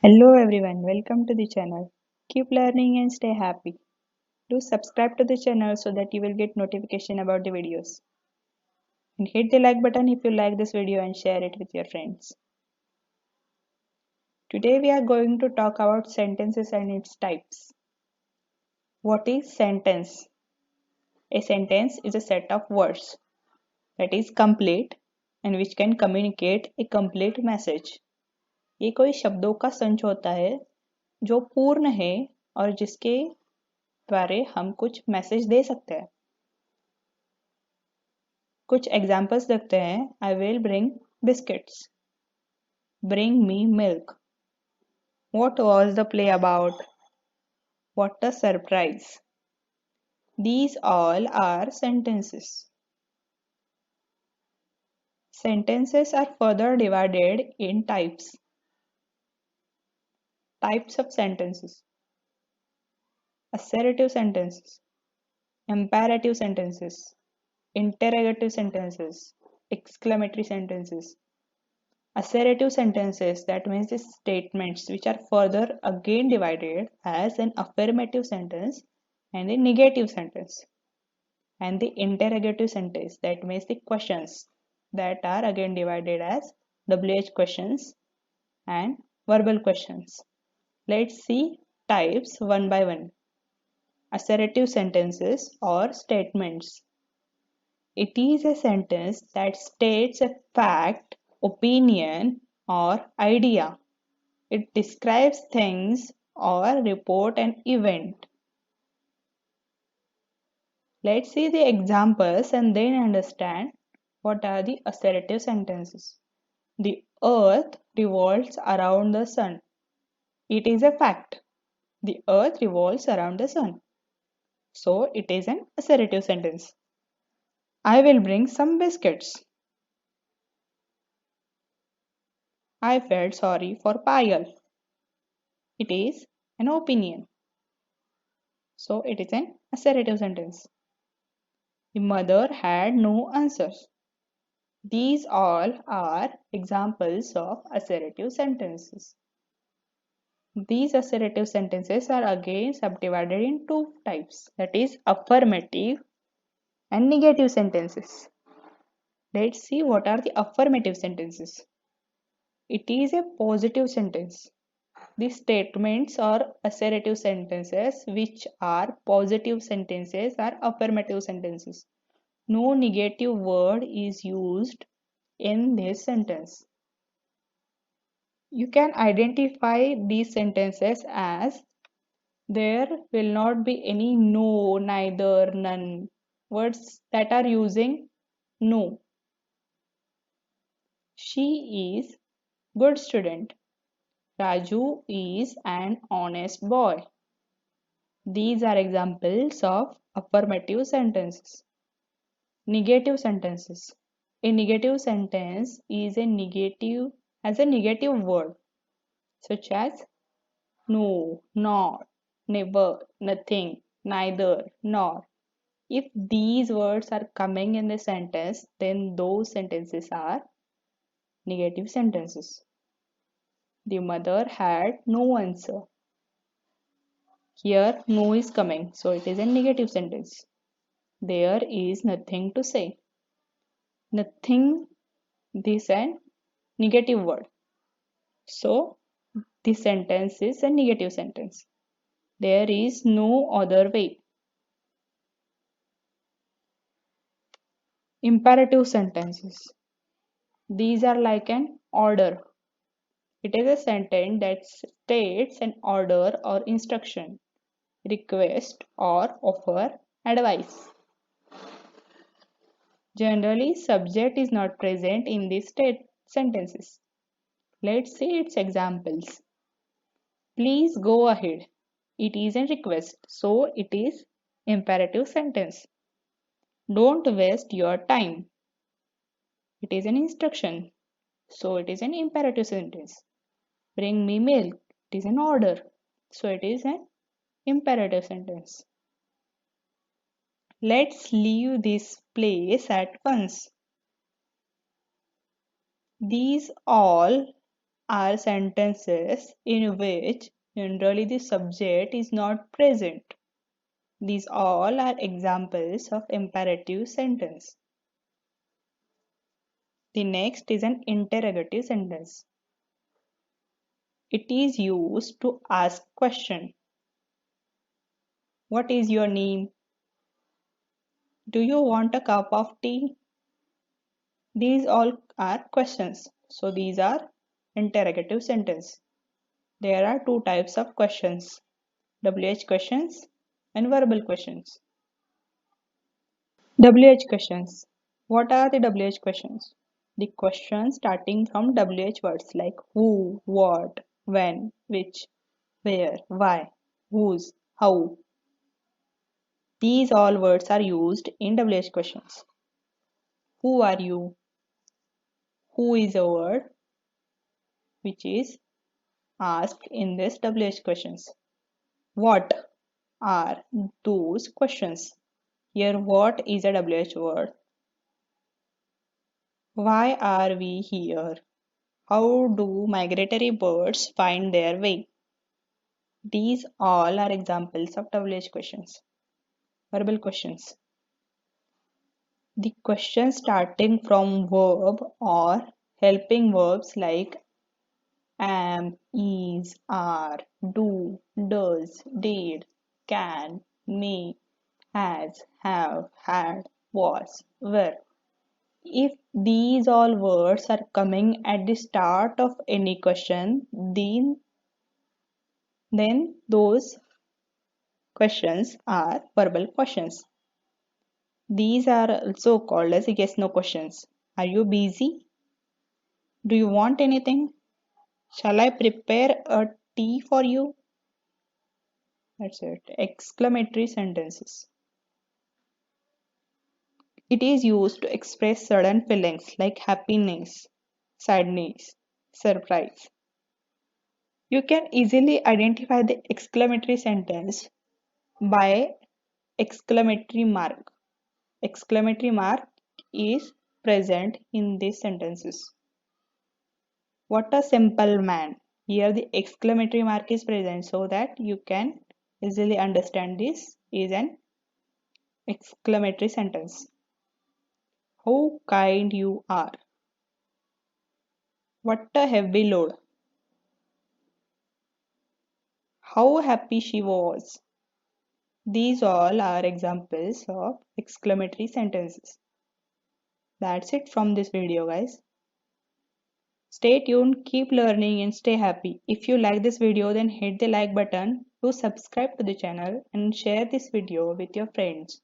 Hello everyone, welcome to the channel. Keep learning and stay happy. Do subscribe to the channel so that you will get notification about the videos. And hit the like button if you like this video and share it with your friends. Today we are going to talk about sentences and its types. What is sentence? A sentence is a set of words that is complete and which can communicate a complete message. ये कोई शब्दों का संच होता है जो पूर्ण है और जिसके द्वारा हम कुछ मैसेज दे सकते हैं. कुछ एग्जाम्पल्स देखते हैं. I will bring biscuits. Bring me milk. What was the play about? What a surprise. These all are sentences. Sentences are further divided in types. Types of sentences: assertive sentences, imperative sentences, interrogative sentences, exclamatory sentences. Assertive sentences, that means the statements which are further again divided as an affirmative sentence and a negative sentence. And the interrogative sentence, that means the questions that are again divided as WH questions and verbal questions. Let's see types one by one. Assertive sentences or statements. It is a sentence that states a fact, opinion, or idea. It describes things or report an event. Let's see the examples and then understand what are the assertive sentences. The earth revolves around the sun. It is a fact. The earth revolves around the sun. So it is an assertive sentence. I will bring some biscuits. I felt sorry for Payal. It is an opinion. So it is an assertive sentence. The mother had no answers. These all are examples of assertive sentences. These assertive sentences are again subdivided in two types, that is affirmative and negative sentences. Let's see what are the affirmative sentences. It is a positive sentence. The statements or assertive sentences which are positive sentences are affirmative sentences. No negative word is used in this sentence. You can identify these sentences as there will not be any no, neither, none. Words that are using no. She is good student. Raju is an honest boy. These are examples of affirmative sentences. Negative sentences. A negative sentence is a negative word such as no, not, never, nothing, neither, nor. If these words are coming in the sentence, then those sentences are negative sentences. The mother had no answer. Here no is coming, so it is a negative sentence. There is nothing to say. Nothing, this and negative word. So this sentence is a negative sentence. There is no other way. Imperative sentences. These are like an order. It is a sentence that states an order or instruction, request, or offer advice. Generally, subject is not present in these sentences. Let's see its examples. Please go ahead. It is a request, so it is imperative sentence. Don't waste your time. It is an instruction, so it is an imperative sentence. Bring me milk. It is an order, so it is an imperative sentence. Let's leave this place at once. These all are sentences in which generally the subject is not present. These all are examples of imperative sentence. The next is an interrogative sentence. It is used to ask question. What is your name? Do you want a cup of tea? These all are questions. So these are interrogative sentence. There are two types of questions, WH questions and verbal questions. WH questions. What are the WH questions? The questions starting from WH words like who, what, when, which, where, why, whose, how. These all words are used in WH questions. Who are you? Who is a word which is asked in this WH questions. What are those questions? Here, what is a WH word? Why are we here? How do migratory birds find their way? These all are examples of WH questions. Verbal questions. The questions starting from verb or helping verbs like am, is, are, do, does, did, can, may, has, have, had, was, were. If these all words are coming at the start of any question, then those questions are verbal questions. These are also called as yes-no questions. Are you busy? Do you want anything? Shall I prepare a tea for you? That's it. Exclamatory sentences. It is used to express sudden feelings like happiness, sadness, surprise. You can easily identify the exclamatory sentence by exclamatory mark. Exclamatory mark is present in these sentences. What a simple man. Here the exclamatory mark is present so that you can easily understand this is an exclamatory sentence. How kind you are. What a heavy load. How happy she was. These all are examples of exclamatory sentences. That's it from this video, guys. Stay tuned, keep learning and stay happy. If you like this video, then hit the like button, do subscribe to the channel and share this video with your friends.